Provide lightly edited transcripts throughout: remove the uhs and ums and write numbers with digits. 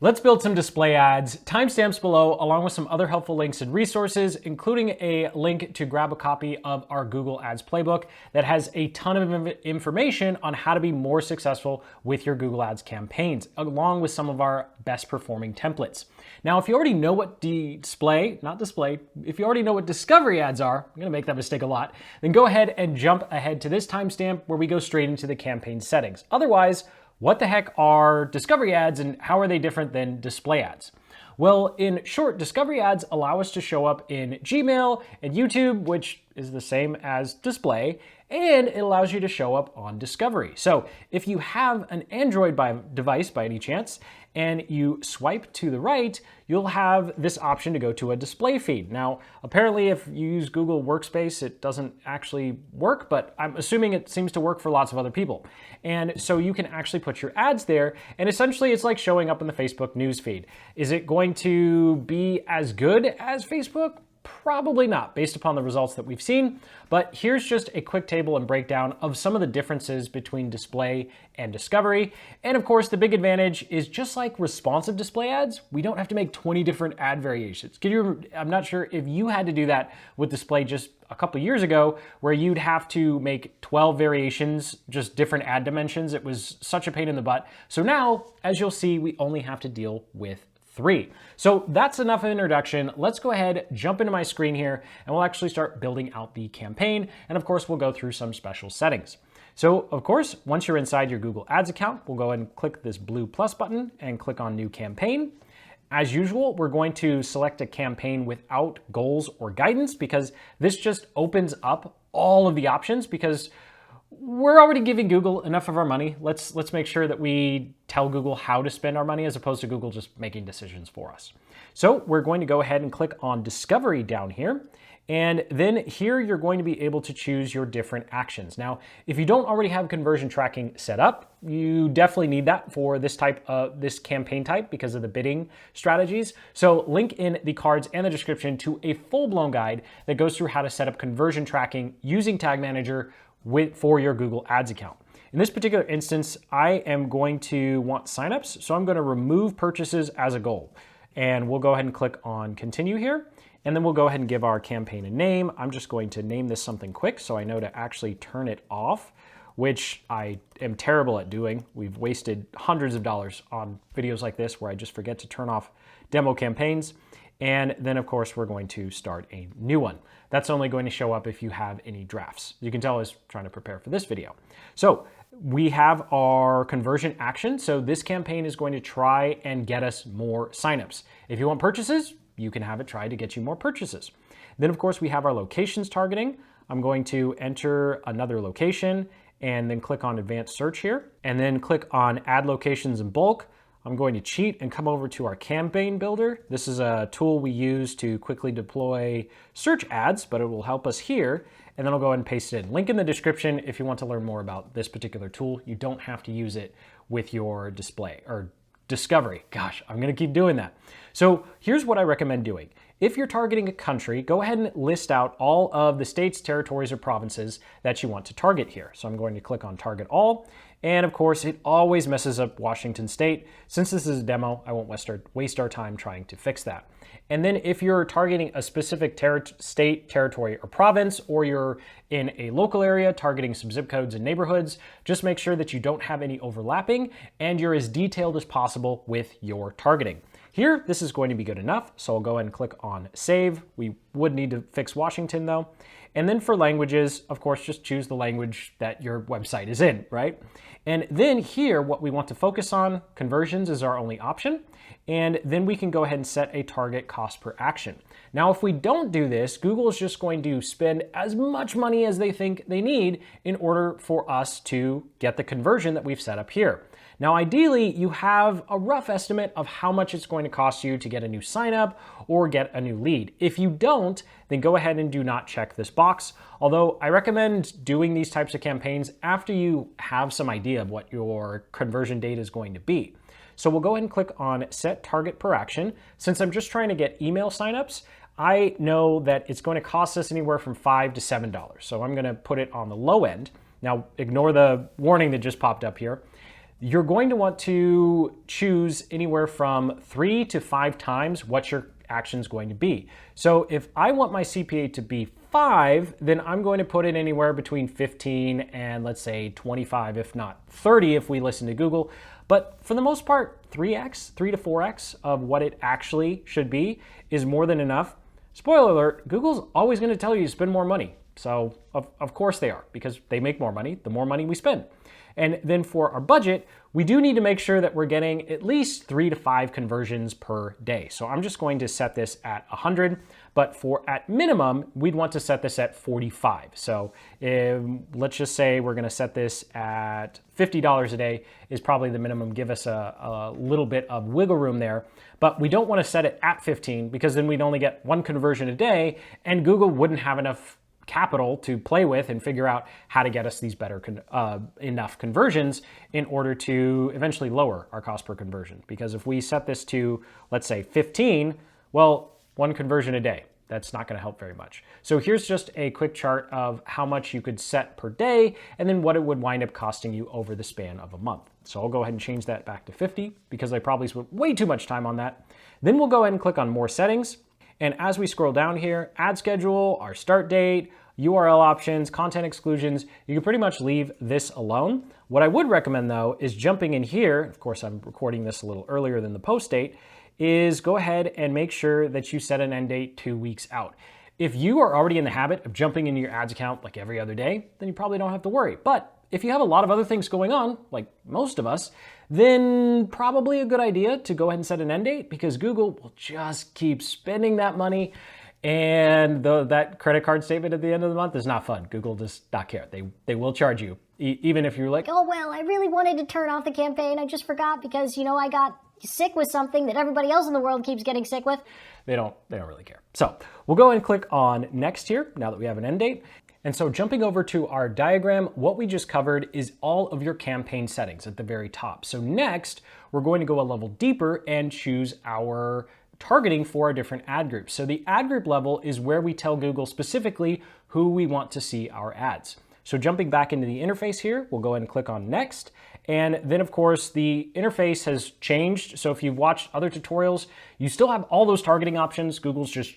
Let's build some display ads. Timestamps below, along with some other helpful links and resources, including a link to grab a copy of our Google Ads playbook that has a ton of information on how to be more successful with your Google Ads campaigns, along with some of our best performing templates. Now, if you already know what if you already know what discovery ads are, I'm gonna make that mistake a lot, then go ahead and jump ahead to this timestamp where we go straight into the campaign settings. Otherwise, what the heck are discovery ads and how are they different than display ads? Well, in short, discovery ads allow us to show up in Gmail and YouTube, which is the same as display, and it allows you to show up on discovery. So if you have an Android device by any chance, and you swipe to the right, you'll have this option to go to a display feed. Now, apparently if you use Google Workspace, it doesn't actually work, but I'm assuming it seems to work for lots of other people. And so you can actually put your ads there, and essentially it's like showing up in the Facebook news feed. Is it going to be as good as Facebook? Probably not, based upon the results that we've seen, but here's just a quick table and breakdown of some of the differences between display and discovery. And of course, the big advantage is just like responsive display ads, we don't have to make 20 different ad variations. I'm not sure if you had to do that with display just a couple years ago, where you'd have to make 12 variations, just different ad dimensions. It was such a pain in the butt. So now, as you'll see, we only have to deal with 3. So that's enough of an introduction. Let's go ahead, jump into my screen here, and we'll actually start building out the campaign. And of course, we'll go through some special settings. So of course, once you're inside your Google Ads account, we'll go ahead and click this blue plus button and click on New Campaign. As usual, we're going to select a campaign without goals or guidance because this just opens up all of the options, because we're already giving Google enough of our money. Let's make sure that we tell Google how to spend our money as opposed to Google just making decisions for us. So we're going to go ahead and click on Discovery down here. And then here you're going to be able to choose your different actions. Now, if you don't already have conversion tracking set up, you definitely need that for this campaign type because of the bidding strategies. So link in the cards and the description to a full-blown guide that goes through how to set up conversion tracking using Tag Manager for your Google Ads account. In this particular instance, I am going to want signups, so I'm going to remove purchases as a goal. And we'll go ahead and click on Continue here, and then we'll go ahead and give our campaign a name. I'm just going to name this something quick so I know to actually turn it off, which I am terrible at doing. We've wasted hundreds of dollars on videos like this where I just forget to turn off demo campaigns. And then of course, we're going to start a new one. That's only going to show up if you have any drafts. You can tell I was trying to prepare for this video. So we have our conversion action. So this campaign is going to try and get us more signups. If you want purchases, you can have it try to get you more purchases. Then of course, we have our locations targeting. I'm going to enter another location and then click on advanced search here, and then click on add locations in bulk. I'm going to cheat and come over to our campaign builder. This is a tool we use to quickly deploy search ads, but it will help us here. And then I'll go ahead and paste it in. Link in the description if you want to learn more about this particular tool. You don't have to use it with your display or discovery. Gosh, I'm gonna keep doing that. So here's what I recommend doing. If you're targeting a country, go ahead and list out all of the states, territories, or provinces that you want to target here. So I'm going to click on Target All. And of course, it always messes up Washington State. Since this is a demo, I won't waste our time trying to fix that. And then if you're targeting a specific state, territory, or province, or you're in a local area targeting some zip codes and neighborhoods, just make sure that you don't have any overlapping and you're as detailed as possible with your targeting. Here, this is going to be good enough, so I'll go ahead and click on Save. We would need to fix Washington though. And then for languages, of course, just choose the language that your website is in, right? And then here, what we want to focus on, conversions is our only option. And then we can go ahead and set a target cost per action. Now, if we don't do this, Google is just going to spend as much money as they think they need in order for us to get the conversion that we've set up here. Now, ideally, you have a rough estimate of how much it's going to cost you to get a new sign up or get a new lead. If you don't, then go ahead and do not check this box. Although I recommend doing these types of campaigns after you have some idea of what your conversion data is going to be. So we'll go ahead and click on Set Target Per Action. Since I'm just trying to get email signups, I know that it's going to cost us anywhere from $5 to $7. So I'm going to put it on the low end. Now, ignore the warning that just popped up here. you're going to want to choose anywhere from 3 to 5 times what your action is going to be. So if I want my CPA to be 5, then I'm going to put it anywhere between 15 and let's say 25, if not 30 if we listen to Google. But for the most part, 3x, 3 to 4x of what it actually should be is more than enough. Spoiler alert, Google's always going to tell you to spend more money. So of course they are, because they make more money the more money we spend. And then for our budget, we do need to make sure that we're getting at least 3 to 5 conversions per day. So I'm just going to set this at 100, but for at minimum, we'd want to set this at 45. So let's just say we're gonna set this at $50 a day is probably the minimum. Give us a little bit of wiggle room there, but we don't wanna set it at 15 because then we'd only get 1 conversion a day and Google wouldn't have enough capital to play with and figure out how to get us these better enough conversions in order to eventually lower our cost per conversion. Because if we set this to, let's say 15, well, 1 conversion a day, that's not going to help very much. So here's just a quick chart of how much you could set per day and then what it would wind up costing you over the span of a month. So I'll go ahead and change that back to 50 because I probably spent way too much time on that. Then we'll go ahead and click on more settings. And as we scroll down here, ad schedule, our start date, URL options, content exclusions, you can pretty much leave this alone. What I would recommend though is jumping in here, of course I'm recording this a little earlier than the post date, is go ahead and make sure that you set an end date 2 weeks out. If you are already in the habit of jumping into your ads account like every other day, then you probably don't have to worry. But if you have a lot of other things going on, like most of us, then probably a good idea to go ahead and set an end date because Google will just keep spending that money and that credit card statement at the end of the month is not fun. Google does not care. They will charge you, even if you're like, oh, well, I really wanted to turn off the campaign. I just forgot because, I got sick with something that everybody else in the world keeps getting sick with. They don't really care. So we'll go and click on next here now that we have an end date. And so jumping over to our diagram, what we just covered is all of your campaign settings at the very top. So next, we're going to go a level deeper and choose our targeting for our different ad groups. So the ad group level is where we tell Google specifically who we want to see our ads. So jumping back into the interface here, we'll go ahead and click on next. And then of course the interface has changed. So if you've watched other tutorials, you still have all those targeting options. Google's just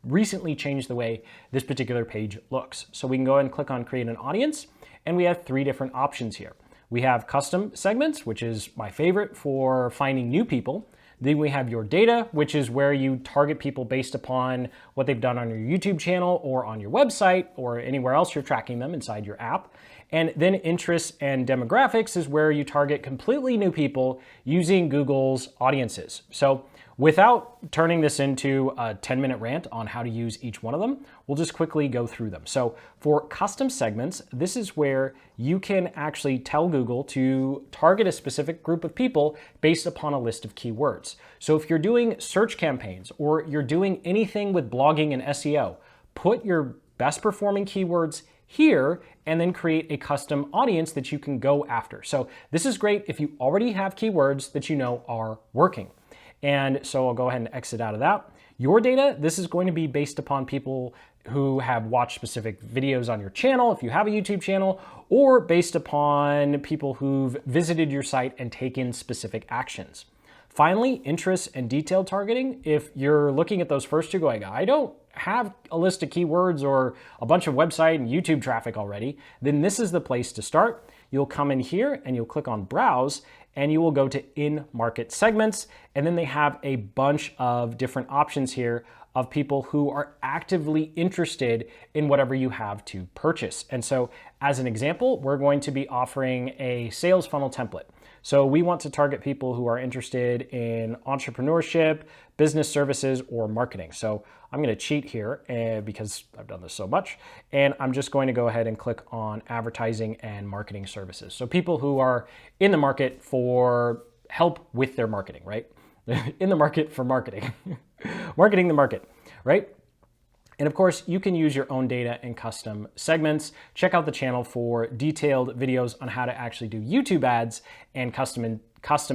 recently changed the way this particular page looks. So we can go ahead and click on create an audience and we have 3 different options here. We have custom segments, which is my favorite for finding new people. Then we have your data, which is where you target people based upon what they've done on your YouTube channel or on your website or anywhere else you're tracking them inside your app. And then interests and demographics is where you target completely new people using Google's audiences. So without turning this into a 10-minute rant on how to use each one of them, we'll just quickly go through them. So for custom segments, this is where you can actually tell Google to target a specific group of people based upon a list of keywords. So if you're doing search campaigns or you're doing anything with blogging and SEO, put your best performing keywords here and then create a custom audience that you can go after. So this is great if you already have keywords that you know are working. And so I'll go ahead and exit out of that. Your data, this is going to be based upon people who have watched specific videos on your channel, if you have a YouTube channel, or based upon people who've visited your site and taken specific actions. Finally, interests and detailed targeting. If you're looking at those first two going, I don't have a list of keywords or a bunch of website and YouTube traffic already, then this is the place to start. You'll come in here and you'll click on browse and you will go to in-market segments. And then they have a bunch of different options here of people who are actively interested in whatever you have to purchase. And so as an example, we're going to be offering a sales funnel template. So we want to target people who are interested in entrepreneurship, business services, or marketing. So I'm going to cheat here because I've done this so much. And I'm just going to go ahead and click on advertising and marketing services. So people who are in the market for help with their marketing, right? In the market for marketing, marketing the market, right? And of course, you can use your own data and custom segments. Check out the channel for detailed videos on how to actually do YouTube ads and custom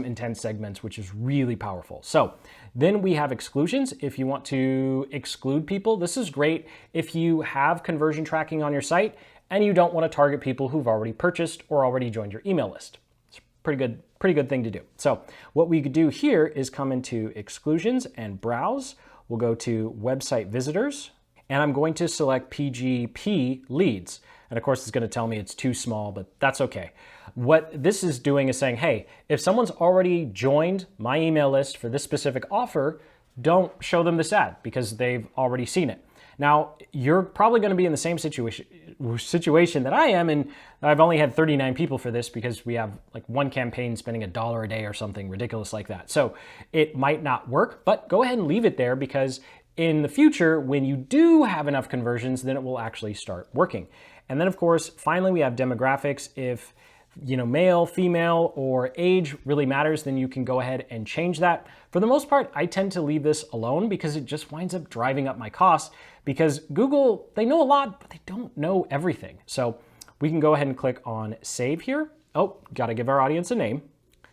intent segments, which is really powerful. So then we have exclusions. If you want to exclude people, this is great if you have conversion tracking on your site and you don't want to target people who've already purchased or already joined your email list. It's pretty good thing to do. So what we could do here is come into exclusions and browse. We'll go to website visitors, and I'm going to select PGP leads. And of course, it's going to tell me it's too small, but that's okay. What this is doing is saying, hey, if someone's already joined my email list for this specific offer, don't show them this ad because they've already seen it. Now, you're probably going to be in the same situation that I am, and I've only had 39 people for this because we have like one campaign spending $1 a day or something ridiculous like that. So it might not work, but go ahead and leave it there because in the future, when you do have enough conversions, then it will actually start working. And then of course, finally, we have demographics. If male, female, or age really matters, then you can go ahead and change that. For the most part, I tend to leave this alone because it just winds up driving up my costs because Google, they know a lot, but they don't know everything. So we can go ahead and click on save here. Oh, got to give our audience a name.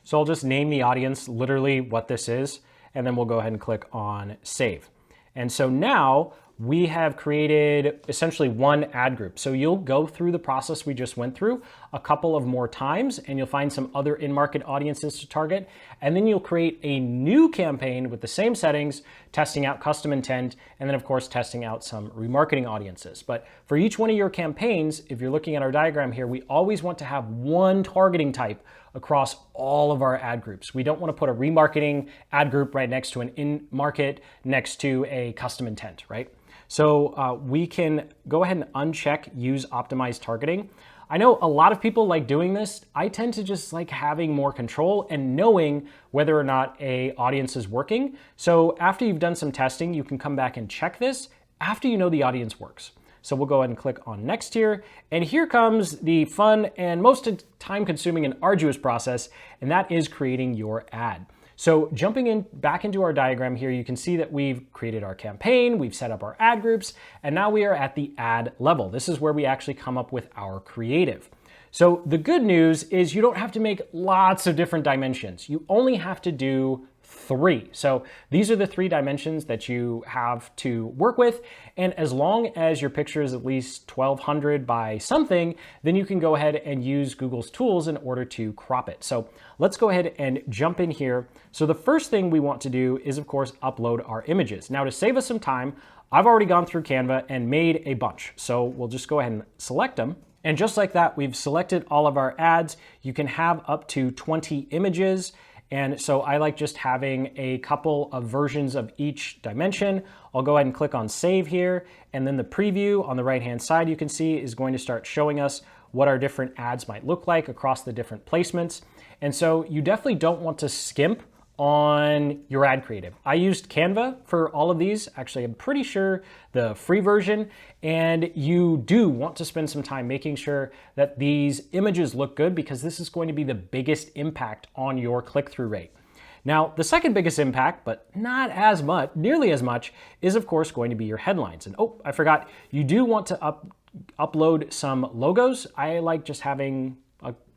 So I'll just name the audience literally what this is, and then we'll go ahead and click on save. And so now we have created essentially one ad group. So you'll go through the process we just went through a couple of more times, and you'll find some other in-market audiences to target. And then you'll create a new campaign with the same settings, testing out custom intent, and then of course, testing out some remarketing audiences. But for each one of your campaigns, if you're looking at our diagram here, we always want to have one targeting type across all of our ad groups. We don't want to put a remarketing ad group right next to an in-market next to a custom intent, right? So we can go ahead and uncheck use optimized targeting. I know a lot of people like doing this. I tend to just like having more control and knowing whether or not a audience is working. So after you've done some testing, you can come back and check this after you know the audience works. So we'll go ahead and click on next here. And here comes the fun and most time-consuming and arduous process, and that is creating your ad. So jumping back into our diagram here, you can see that we've created our campaign, we've set up our ad groups, and now we are at the ad level. This is where we actually come up with our creative. So the good news is you don't have to make lots of different dimensions. You only have to do 3. So these are the 3 dimensions that you have to work with. And as long as your picture is at least 1200 by something, then you can go ahead and use Google's tools in order to crop it. So let's go ahead and jump in here. So the first thing we want to do is, of course, upload our images. Now, to save us some time, I've already gone through Canva and made a bunch. So we'll just go ahead and select them. And just like that, we've selected all of our ads. You can have up to 20 images. And so I like just having a couple of versions of each dimension. I'll go ahead and click on save here. And then the preview on the right-hand side, you can see, is going to start showing us what our different ads might look like across the different placements. And so you definitely don't want to skimp on your ad creative. I used Canva for all of these. Actually, I'm pretty sure the free version, and you do want to spend some time making sure that these images look good because this is going to be the biggest impact on your click-through rate. Now, the second biggest impact, but not as much, nearly as much, is of course going to be your headlines. And oh, I forgot, you do want to upload some logos. I like just having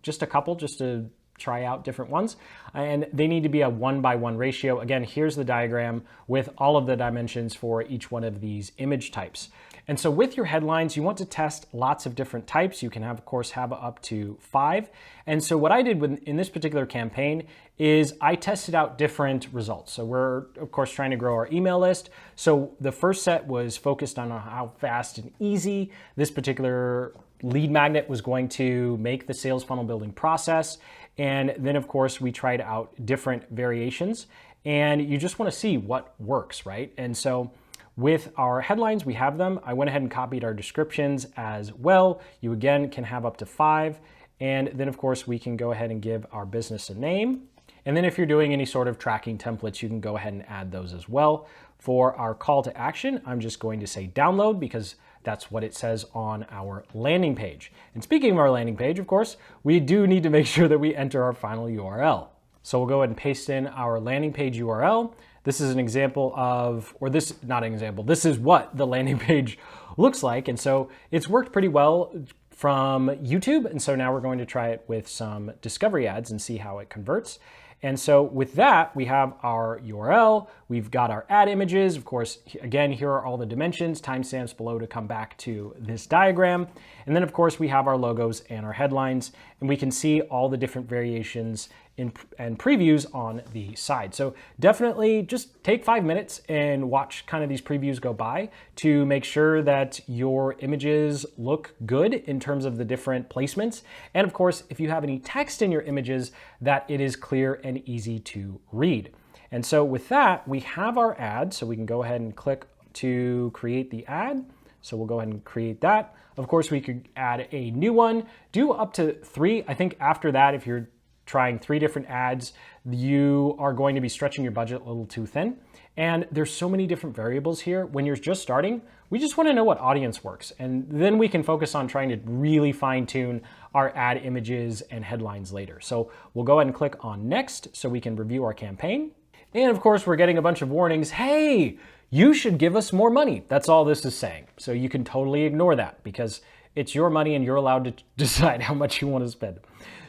just a couple just to try out different ones, and they need to be a 1:1 ratio. Again, here's the diagram with all of the dimensions for each one of these image types. And so with your headlines, you want to test lots of different types. You can have, of course, have up to 5. And so what I did in this particular campaign is I tested out different results. So we're, of course, trying to grow our email list. So the first set was focused on how fast and easy this particular lead magnet was going to make the sales funnel building process. And then, of course, we tried out different variations, and you just want to see what works, right? And so with our headlines, we have them. I went ahead and copied our descriptions as well. You, again, can have up to 5. And then, of course, we can go ahead and give our business a name. And then if you're doing any sort of tracking templates, you can go ahead and add those as well. For our call to action, I'm just going to say download because that's what it says on our landing page. And speaking of our landing page, of course, we do need to make sure that we enter our final URL. So we'll go ahead and paste in our landing page URL. This is an example of, or this, not an example, this is what the landing page looks like. And so it's worked pretty well from YouTube. And so now we're going to try it with some discovery ads and see how it converts. And so with that, we have our URL, we've got our ad images. Of course, again, here are all the dimensions, timestamps below to come back to this diagram. And then of course, we have our logos and our headlines, and we can see all the different variations and previews on the side. So definitely just take 5 minutes and watch kind of these previews go by to make sure that your images look good in terms of the different placements. And of course, if you have any text in your images, that it is clear and easy to read. And so with that, we have our ad. So we can go ahead and click to create the ad. So we'll go ahead and create that. Of course, we could add a new one, do up to 3. I think after that, if you're trying 3 different ads, you are going to be stretching your budget a little too thin. And there's so many different variables here. When you're just starting, we just want to know what audience works. And then we can focus on trying to really fine tune our ad images and headlines later. So we'll go ahead and click on next so we can review our campaign. And of course, we're getting a bunch of warnings. Hey, you should give us more money. That's all this is saying. So you can totally ignore that because it's your money and you're allowed to decide how much you want to spend.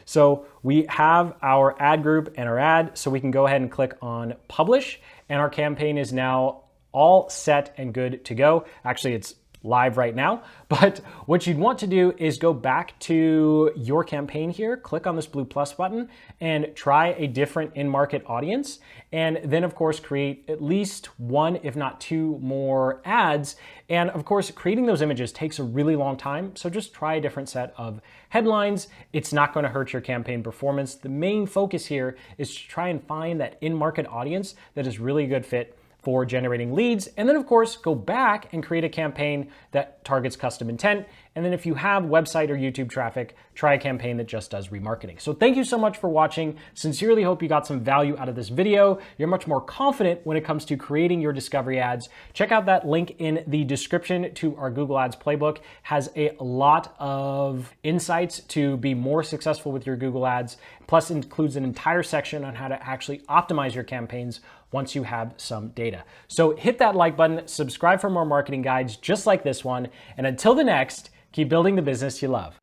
So we have our ad group and our ad, so we can go ahead and click on publish, and our campaign is now all set and good to go. Actually, it's live right now, but what you'd want to do is go back to your campaign here, click on this blue plus button, and try a different in-market audience, and then of course create at least 1, if not 2 more ads. And of course, creating those images takes a really long time, so just try a different set of headlines. It's not going to hurt your campaign performance. The main focus here is to try and find that in-market audience that is really a good fit for generating leads. And then of course, go back and create a campaign that targets custom intent. And then if you have website or YouTube traffic, try a campaign that just does remarketing. So thank you so much for watching. Sincerely hope you got some value out of this video. You're much more confident when it comes to creating your discovery ads. Check out that link in the description to our Google Ads playbook. Has a lot of insights to be more successful with your Google Ads, plus includes an entire section on how to actually optimize your campaigns once you have some data. So hit that like button, subscribe for more marketing guides just like this one, and until the next, keep building the business you love.